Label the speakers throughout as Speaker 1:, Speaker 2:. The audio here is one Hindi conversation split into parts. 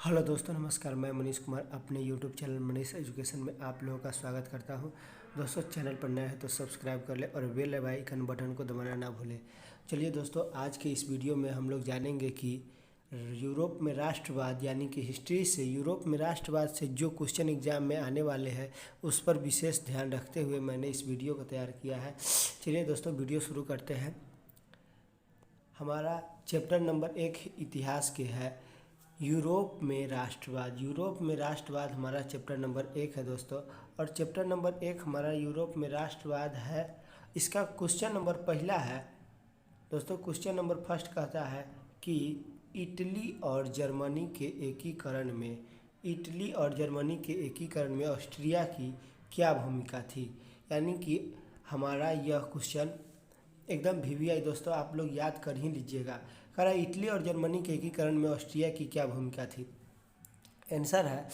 Speaker 1: हेलो दोस्तों, नमस्कार। मैं मनीष कुमार अपने यूट्यूब चैनल मनीष एजुकेशन में आप लोगों का स्वागत करता हूं। दोस्तों, चैनल पर नए हैं तो सब्सक्राइब कर लें और बेल आइकन बटन को दबाना ना भूलें। चलिए दोस्तों, आज के इस वीडियो में हम लोग जानेंगे कि यूरोप में राष्ट्रवाद यानी कि हिस्ट्री से यूरोप में राष्ट्रवाद से जो क्वेश्चन एग्जाम में आने वाले हैं उस पर विशेष ध्यान रखते हुए मैंने इस वीडियो को तैयार किया है। चलिए दोस्तों, वीडियो शुरू करते हैं। हमारा चैप्टर नंबर 1 इतिहास के है, यूरोप में राष्ट्रवाद। यूरोप में राष्ट्रवाद हमारा चैप्टर नंबर 1 है दोस्तों, और चैप्टर नंबर 1 हमारा यूरोप में राष्ट्रवाद है। इसका क्वेश्चन नंबर पहला है दोस्तों, क्वेश्चन नंबर फर्स्ट कहता है कि इटली और जर्मनी के एकीकरण में ऑस्ट्रिया की क्या भूमिका थी। यानी कि हमारा यह क्वेश्चन एकदम वीवीआई दोस्तों, आप लोग याद कर ही लीजिएगा। कह रहा है इटली और जर्मनी के एकीकरण में ऑस्ट्रिया की क्या भूमिका थी। आंसर है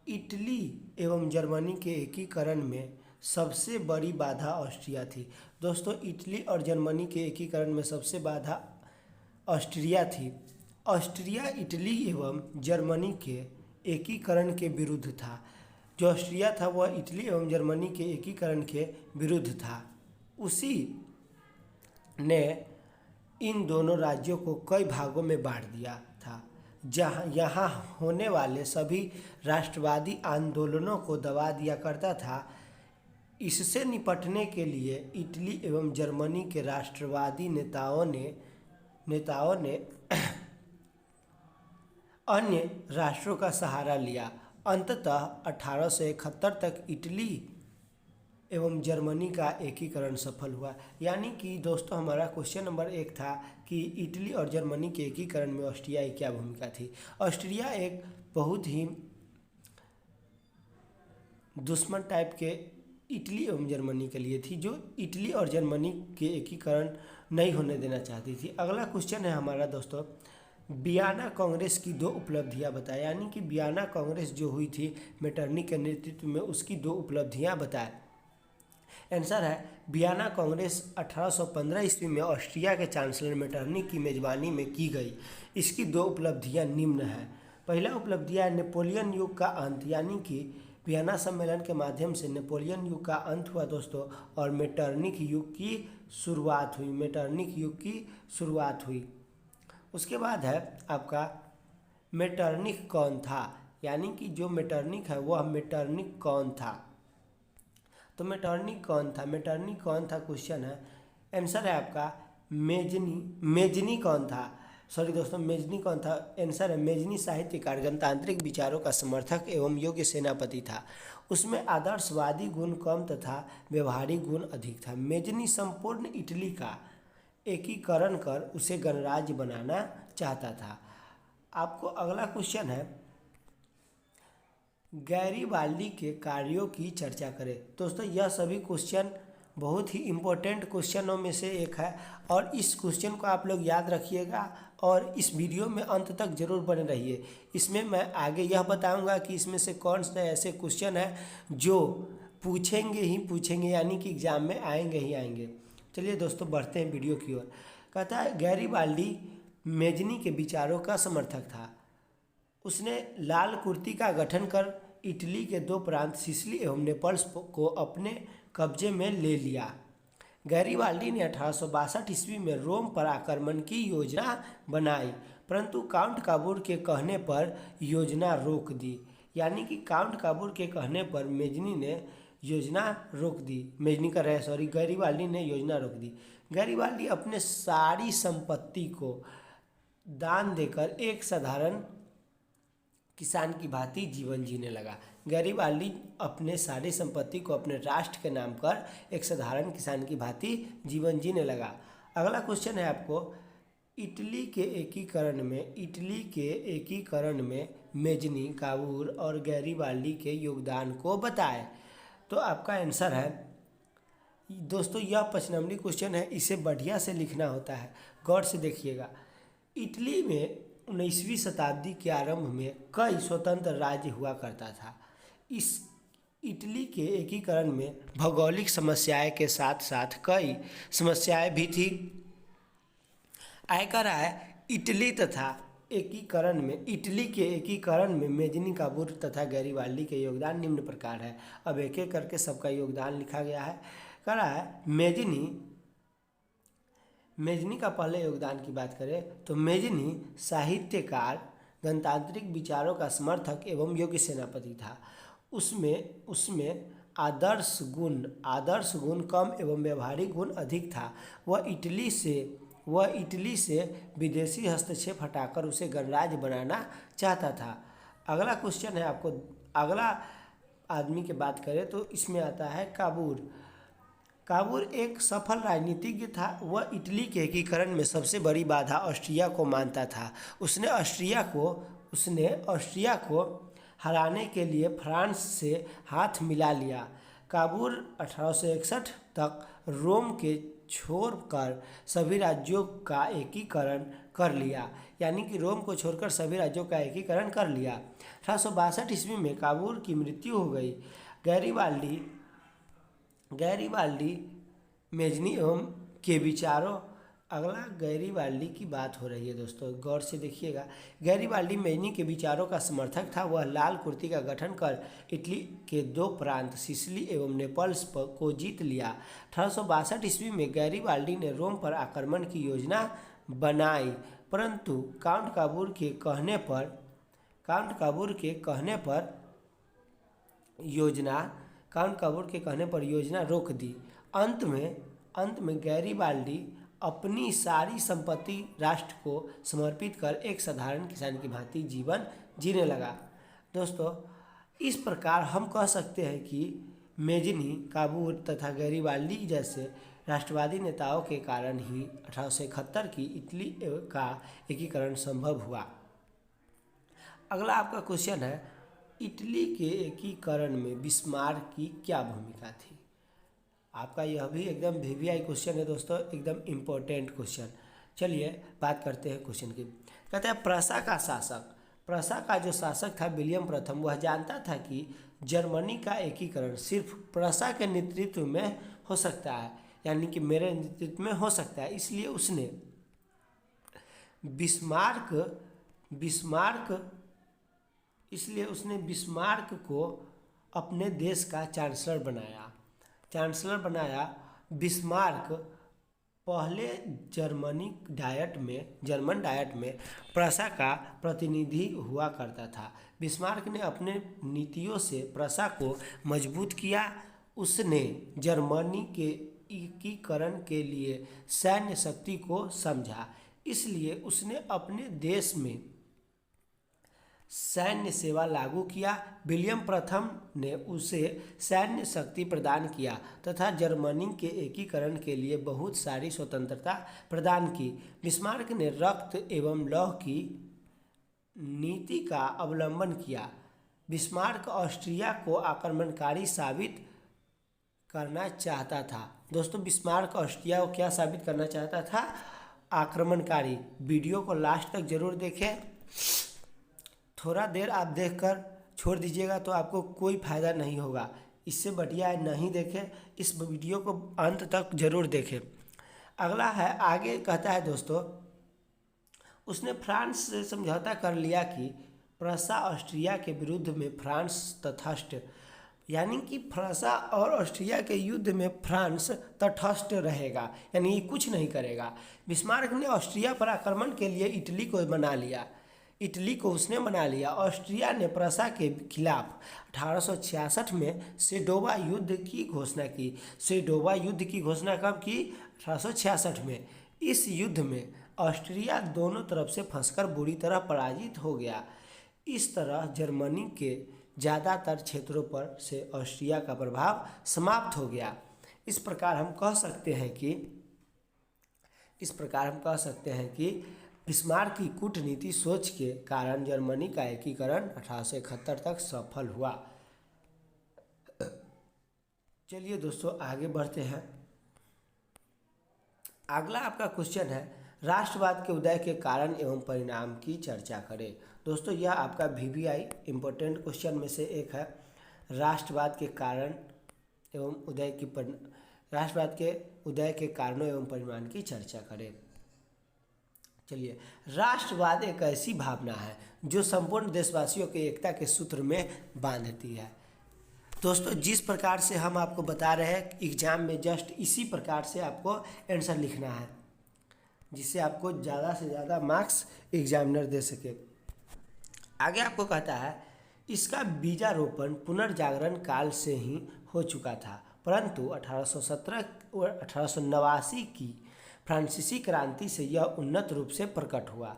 Speaker 1: इटली एवं जर्मनी के एकीकरण में सबसे बड़ी बाधा ऑस्ट्रिया थी। दोस्तों, इटली और जर्मनी के एकीकरण में सबसे बाधा ऑस्ट्रिया थी। ऑस्ट्रिया इटली एवं जर्मनी के एकीकरण के विरुद्ध था। जो ऑस्ट्रिया था वह इटली एवं जर्मनी के एकीकरण के विरुद्ध था। उसी ने इन दोनों राज्यों को कई भागों में बांट दिया था। यहाँ होने वाले सभी राष्ट्रवादी आंदोलनों को दबा दिया करता था। इससे निपटने के लिए इटली एवं जर्मनी के राष्ट्रवादी नेताओं ने अन्य राष्ट्रों का सहारा लिया। अंततः 1871 तक इटली एवं जर्मनी का एकीकरण सफल हुआ। यानी कि दोस्तों, हमारा क्वेश्चन नंबर 1 था कि इटली और जर्मनी के एकीकरण में ऑस्ट्रिया की क्या भूमिका थी। ऑस्ट्रिया एक बहुत ही दुश्मन टाइप के इटली एवं जर्मनी के लिए थी, जो इटली और जर्मनी के एकीकरण नहीं होने देना चाहती थी। अगला क्वेश्चन है हमारा दोस्तों, वियना कांग्रेस की 2 उपलब्धियां बताएं। यानी कि वियना कांग्रेस जो हुई थी मेटरनिख के नेतृत्व में, उसकी 2 उपलब्धियां बताएं। आंसर है वियना कांग्रेस 1815 ईस्वी में ऑस्ट्रिया के चांसलर मेटरनिख की मेजबानी में की गई। इसकी 2 उपलब्धियां निम्न है। पहला उपलब्धियां नेपोलियन युग का अंत, यानी कि वियना सम्मेलन के माध्यम से नेपोलियन युग का अंत हुआ दोस्तों, और मेटरनिख युग की शुरुआत हुई। उसके बाद है आपका मेटरनिख कौन था। यानी कि जो मेटरनिख है वह मेटरनिख कौन था। तो मेटरनिख कौन था क्वेश्चन है। आंसर है आपका मेजनी कौन था। सॉरी दोस्तों, मेजनी कौन था। आंसर है मेजनी साहित्यकार, गणतांत्रिक विचारों का समर्थक एवं योग्य सेनापति था। उसमें आदर्शवादी गुण कम तथा व्यवहारिक गुण अधिक था। मेजनी संपूर्ण इटली का एकीकरण कर उसे गणराज्य बनाना चाहता था। आपको अगला क्वेश्चन है, गैरीबाल्डी के कार्यों की चर्चा करें। दोस्तों, यह सभी क्वेश्चन बहुत ही इम्पोर्टेंट क्वेश्चनों में से एक है, और इस क्वेश्चन को आप लोग याद रखिएगा और इस वीडियो में अंत तक जरूर बने रहिए। इसमें मैं आगे यह बताऊंगा कि इसमें से कौन से ऐसे क्वेश्चन हैं जो पूछेंगे, यानी कि एग्जाम में आएंगे ही आएंगे। चलिए दोस्तों, बढ़ते हैं वीडियो की ओर। कहता है गैरीबाल्डी मेजनी के विचारों का समर्थक था। उसने लाल कुर्ती का गठन कर इटली के 2 प्रांत सिसिली एवं नेपल्स को अपने कब्जे में ले लिया। गैरीबाल्डी ने 1862 ईस्वी में रोम पर आक्रमण की योजना बनाई, परंतु काउंट काबूर के कहने पर योजना रोक दी। यानी कि काउंट काबूर के कहने पर गैरीबाल्डी ने योजना रोक दी। गैरीबाल्डी अपने सारी संपत्ति को दान देकर एक साधारण किसान की भांति जीवन जीने लगा। गैरीबाल्डी अपने सारी संपत्ति को अपने राष्ट्र के नाम कर एक साधारण किसान की भांति जीवन जीने लगा। अगला क्वेश्चन है आपको, इटली के एकीकरण में मेजनी, काबूर और गैरीबाल्डी के योगदान को बताएं। तो आपका आंसर है दोस्तों, यह 5 नंबरी क्वेश्चन है, इसे बढ़िया से लिखना होता है, गौर से देखिएगा। इटली में 19वीं शताब्दी के आरंभ में कई स्वतंत्र राज्य हुआ करता था। इस इटली के एकीकरण में भौगोलिक समस्याएं के साथ साथ कई समस्याएं भी थी। आयकर आय इटली तथा एकीकरण में इटली के एकीकरण में मेजनी काबूर तथा गैरिबाल्डी के योगदान निम्न प्रकार है। अब एक एक करके सबका योगदान लिखा गया है। कह रहा है मेजनी का पहले योगदान की बात करें तो मेजनी साहित्यकार, गणतांत्रिक विचारों का समर्थक एवं योग्य सेनापति था। उसमें उसमें आदर्श गुण कम एवं व्यवहारिक गुण अधिक था। वह इटली से विदेशी हस्तक्षेप हटाकर उसे गणराज्य बनाना चाहता था। अगला क्वेश्चन है आपको, अगला आदमी की बात करें तो इसमें आता है काबूर एक सफल राजनीतिज्ञ था। वह इटली के एकीकरण में सबसे बड़ी बाधा ऑस्ट्रिया को मानता था। उसने ऑस्ट्रिया को हराने के लिए फ्रांस से हाथ मिला लिया। काबूर 1861 तक रोम के छोड़कर सभी राज्यों का एकीकरण कर लिया, यानी कि रोम को छोड़कर सभी राज्यों का एकीकरण कर लिया। 1862 ईस्वी में काबूर की मृत्यु हो गई। गैरिबाल्डी मेजनी एवं के विचारों, अगला गैरिबाल्डी की बात हो रही है दोस्तों, गौर से देखिएगा। गैरिबाल्डी मेजनी के विचारों का समर्थक था। वह लाल कुर्ती का गठन कर इटली के 2 प्रांत सिसिली एवं नेपल्स को जीत लिया। 1862 ईस्वी में गैरिबाल्डी ने रोम पर आक्रमण की योजना बनाई, परंतु काउंट काबूर के कहने पर योजना रोक दी। अंत में गैरिबाल्डी अपनी सारी संपत्ति राष्ट्र को समर्पित कर एक साधारण किसान की भांति जीवन जीने लगा। दोस्तों, इस प्रकार हम कह सकते हैं कि मेजनी, काबूर तथा गैरिबाल्डी जैसे राष्ट्रवादी नेताओं के कारण ही 1871 की इटली का एकीकरण संभव हुआ। अगला आपका क्वेश्चन है, इटली के एकीकरण में बिस्मार्क की क्या भूमिका थी। आपका यह भी एकदम वीवीआई क्वेश्चन है दोस्तों, एकदम इम्पोर्टेंट क्वेश्चन। चलिए बात करते हैं क्वेश्चन की। कहते हैं प्रसा का जो शासक था विलियम प्रथम, वह जानता था कि जर्मनी का एकीकरण सिर्फ प्रसा के नेतृत्व में हो सकता है, यानी कि मेरे नेतृत्व में हो सकता है। इसलिए उसने बिस्मार्क को अपने देश का चांसलर बनाया। बिस्मार्क पहले जर्मन डायट में प्रसा का प्रतिनिधि हुआ करता था। बिस्मार्क ने अपने नीतियों से प्रसा को मजबूत किया। उसने जर्मनी के एकीकरण के लिए सैन्य शक्ति को समझा, इसलिए उसने अपने देश में सैन्य सेवा लागू किया। विलियम प्रथम ने उसे सैन्य शक्ति प्रदान किया तथा जर्मनी के एकीकरण के लिए बहुत सारी स्वतंत्रता प्रदान की। बिस्मार्क ने रक्त एवं लौह की नीति का अवलंबन किया। बिस्मार्क ऑस्ट्रिया को आक्रमणकारी साबित करना चाहता था। दोस्तों, बिस्मार्क ऑस्ट्रिया को क्या साबित करना चाहता था? आक्रमणकारी। वीडियो को लास्ट तक जरूर देखें। थोड़ा देर आप देखकर छोड़ दीजिएगा तो आपको कोई फ़ायदा नहीं होगा। इससे बढ़िया है नहीं देखें, इस वीडियो को अंत तक जरूर देखें। अगला है, आगे कहता है दोस्तों, उसने फ्रांस से समझौता कर लिया कि प्रसा ऑस्ट्रिया के विरुद्ध में फ्रांस तटस्थ, यानी कि फ्रांसा और ऑस्ट्रिया के युद्ध में फ्रांस तटस्थ रहेगा, यानी कुछ नहीं करेगा। बिस्मार्क ने ऑस्ट्रिया पर आक्रमण के लिए इटली को उसने बना लिया। ऑस्ट्रिया ने प्रसा के खिलाफ 1866 में सेडोवा युद्ध की घोषणा की। सेडोवा युद्ध की घोषणा कब की? 1866 में। इस युद्ध में ऑस्ट्रिया दोनों तरफ से फंसकर बुरी तरह पराजित हो गया। इस तरह जर्मनी के ज़्यादातर क्षेत्रों पर से ऑस्ट्रिया का प्रभाव समाप्त हो गया। इस प्रकार हम कह सकते हैं कि बिस्मार्क की कूटनीति सोच के कारण जर्मनी का एकीकरण 1871 तक सफल हुआ। चलिए दोस्तों आगे बढ़ते हैं। अगला आपका क्वेश्चन है, राष्ट्रवाद के उदय के कारण एवं परिणाम की चर्चा करें। दोस्तों, यह आपका वीवीआई इम्पोर्टेंट क्वेश्चन में से एक है। राष्ट्रवाद के उदय के कारणों एवं परिणाम की चर्चा करें। चलिए, राष्ट्रवाद एक ऐसी भावना है जो संपूर्ण देशवासियों के एकता के सूत्र में बांधती है। दोस्तों, जिस प्रकार से हम आपको बता रहे हैं एग्जाम में, जस्ट इसी प्रकार से आपको आंसर लिखना है, जिससे आपको ज़्यादा से ज़्यादा मार्क्स एग्जामिनर दे सके। आगे आपको कहता है, इसका बीजारोपण पुनर्जागरण काल से ही हो चुका था, परंतु 1817 और 1889 की फ्रांसीसी क्रांति से यह उन्नत रूप से प्रकट हुआ।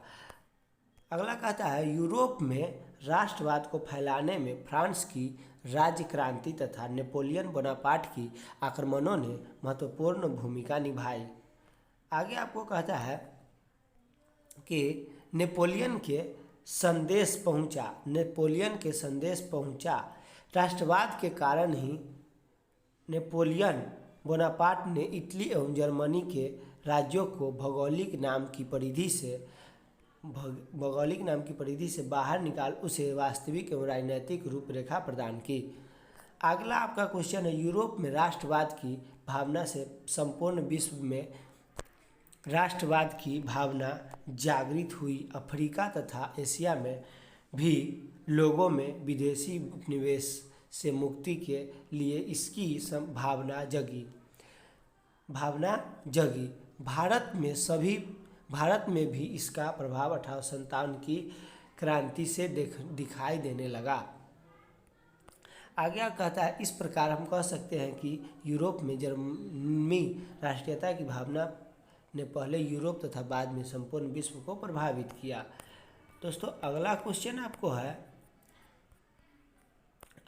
Speaker 1: अगला कहता है, यूरोप में राष्ट्रवाद को फैलाने में फ्रांस की राज्य क्रांति तथा नेपोलियन बोनापार्ट की आक्रमणों ने महत्वपूर्ण भूमिका निभाई। आगे आपको कहता है कि नेपोलियन के संदेश पहुंचा। राष्ट्रवाद के कारण ही नेपोलियन बोनापार्ट ने इटली एवं जर्मनी के राज्यों को भौगोलिक नाम की परिधि से बाहर निकाल उसे वास्तविक एवं राजनीतिक रूपरेखा प्रदान की। अगला आपका क्वेश्चन है, यूरोप में राष्ट्रवाद की भावना से संपूर्ण विश्व में राष्ट्रवाद की भावना जागृत हुई। अफ्रीका तथा एशिया में भी लोगों में विदेशी उपनिवेश से मुक्ति के लिए इसकी भावना जगी। भारत में भी इसका प्रभाव 1857 की क्रांति से दिखाई देने लगा। आगे कहता है, इस प्रकार हम कह सकते हैं कि यूरोप में जर्मनी राष्ट्रीयता की भावना ने पहले यूरोप तथा बाद में संपूर्ण विश्व को प्रभावित किया। दोस्तों, अगला क्वेश्चन आपको है,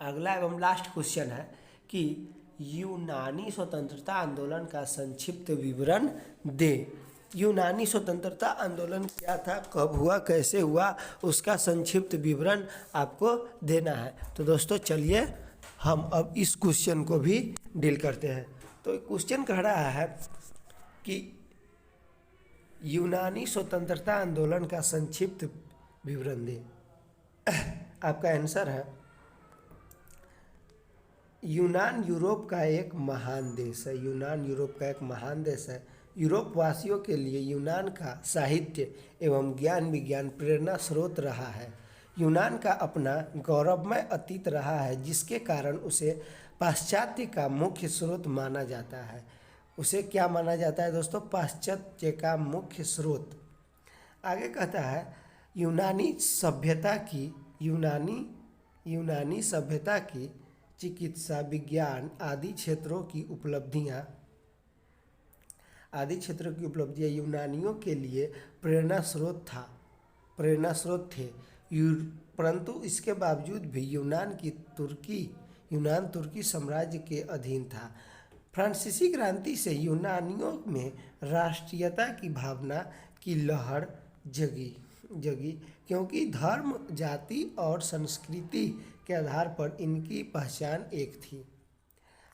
Speaker 1: अगला एवं लास्ट क्वेश्चन है कि यूनानी स्वतंत्रता आंदोलन का संक्षिप्त विवरण दे। यूनानी स्वतंत्रता आंदोलन क्या था, कब हुआ, कैसे हुआ, उसका संक्षिप्त विवरण आपको देना है। तो दोस्तों चलिए हम अब इस क्वेश्चन को भी डील करते हैं। तो क्वेश्चन कह रहा है कि यूनानी स्वतंत्रता आंदोलन का संक्षिप्त विवरण दे। आपका आंसर है, यूनान यूरोप का एक महान देश है। यूरोप वासियों के लिए यूनान का साहित्य एवं ज्ञान विज्ञान प्रेरणा स्रोत रहा है। यूनान का अपना गौरवमय अतीत रहा है, जिसके कारण उसे पाश्चात्य का मुख्य स्रोत माना जाता है। उसे क्या माना जाता है दोस्तों? पाश्चात्य का मुख्य स्रोत। आगे कहता है, यूनानी सभ्यता की चिकित्सा विज्ञान आदि क्षेत्रों की उपलब्धियां यूनानियों के लिए प्रेरणा स्रोत थे। परंतु इसके बावजूद भी यूनान तुर्की साम्राज्य के अधीन था। फ्रांसीसी क्रांति से यूनानियों में राष्ट्रीयता की भावना की लहर जगी, क्योंकि धर्म, जाति और संस्कृति के आधार पर इनकी पहचान एक थी।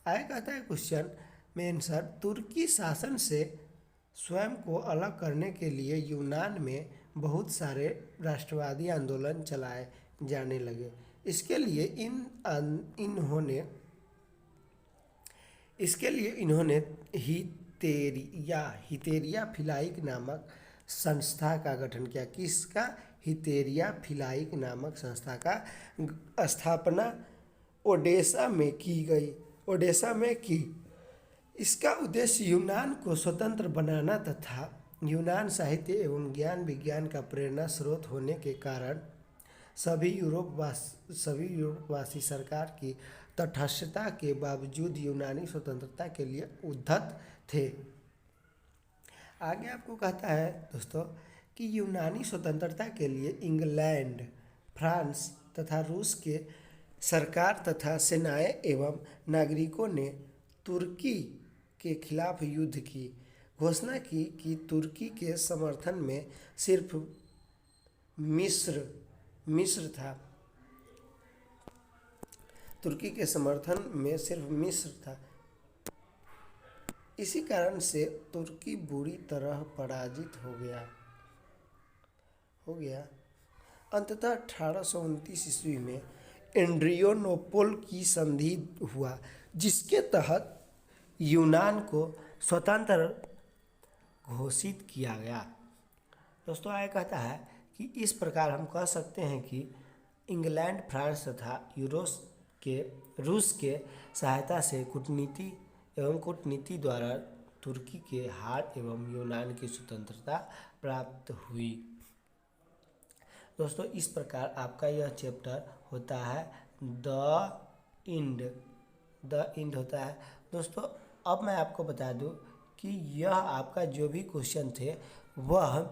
Speaker 1: आगे कहता है क्वेश्चन में आंसर, तुर्की शासन से स्वयं को अलग करने के लिए यूनान में बहुत सारे राष्ट्रवादी आंदोलन चलाए जाने लगे। इसके लिए इन्होंने हितेरिया फिलाइक नामक संस्था का गठन किया। किसका? हितेरिया फिलाइक नामक संस्था का स्थापना ओडेसा में की। इसका उद्देश्य यूनान को स्वतंत्र बनाना तथा यूनान साहित्य एवं ज्ञान विज्ञान का प्रेरणा स्रोत होने के कारण सभी यूरोपवासी सरकार की तटस्थता के बावजूद यूनानी स्वतंत्रता के लिए उद्धत थे। आगे आपको कहता है दोस्तों कि यूनानी स्वतंत्रता के लिए इंग्लैंड, फ्रांस तथा रूस के सरकार तथा सेनाएं एवं नागरिकों ने तुर्की के खिलाफ युद्ध की घोषणा की कि तुर्की के समर्थन में सिर्फ मिस्र था। इसी कारण से तुर्की बुरी तरह पराजित हो गया। अंततः 1829 ईस्वी में एड्रियानोपल की संधि हुआ, जिसके तहत यूनान को स्वतंत्र घोषित किया गया। दोस्तों आगे कहता है कि इस प्रकार हम कह सकते हैं कि इंग्लैंड, फ्रांस तथा रूस के सहायता से कूटनीति द्वारा तुर्की के हार एवं यूनान की स्वतंत्रता प्राप्त हुई। दोस्तों इस प्रकार आपका यह चैप्टर होता है द इंड होता है। दोस्तों अब मैं आपको बता दूं कि यह आपका जो भी क्वेश्चन थे वह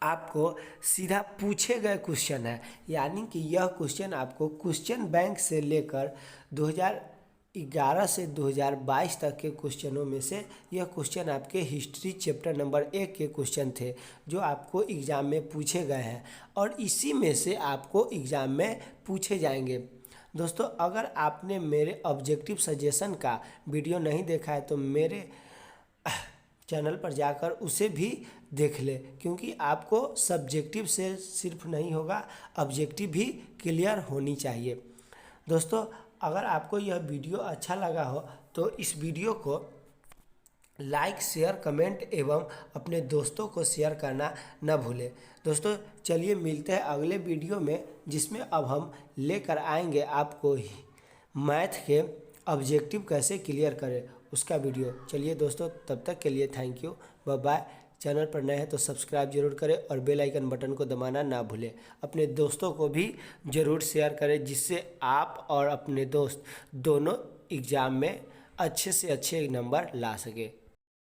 Speaker 1: आपको सीधा पूछे गए क्वेश्चन है, यानी कि यह क्वेश्चन आपको क्वेश्चन बैंक से लेकर 2011 से 2022 तक के क्वेश्चनों में से यह क्वेश्चन आपके हिस्ट्री चैप्टर नंबर 1 के क्वेश्चन थे जो आपको एग्ज़ाम में पूछे गए हैं और इसी में से आपको एग्ज़ाम में पूछे जाएंगे। दोस्तों अगर आपने मेरे ऑब्जेक्टिव सजेशन का वीडियो नहीं देखा है तो मेरे चैनल पर जाकर उसे भी देख ले, क्योंकि आपको सब्जेक्टिव से सिर्फ नहीं होगा, ऑब्जेक्टिव भी क्लियर होनी चाहिए। दोस्तों अगर आपको यह वीडियो अच्छा लगा हो तो इस वीडियो को लाइक, शेयर, कमेंट एवं अपने दोस्तों को शेयर करना न भूलें। दोस्तों चलिए मिलते हैं अगले वीडियो में, जिसमें अब हम लेकर आएंगे आपको मैथ के ऑब्जेक्टिव कैसे क्लियर करें उसका वीडियो। चलिए दोस्तों तब तक के लिए thank you, bye bye. Channel पर नए हैं तो सब्सक्राइब जरूर करें और बेल आइकन बटन को दबाना ना भूलें। अपने दोस्तों को भी ज़रूर शेयर करें, जिससे आप और अपने दोस्त दोनों एग्ज़ाम में अच्छे से अच्छे नंबर ला सके।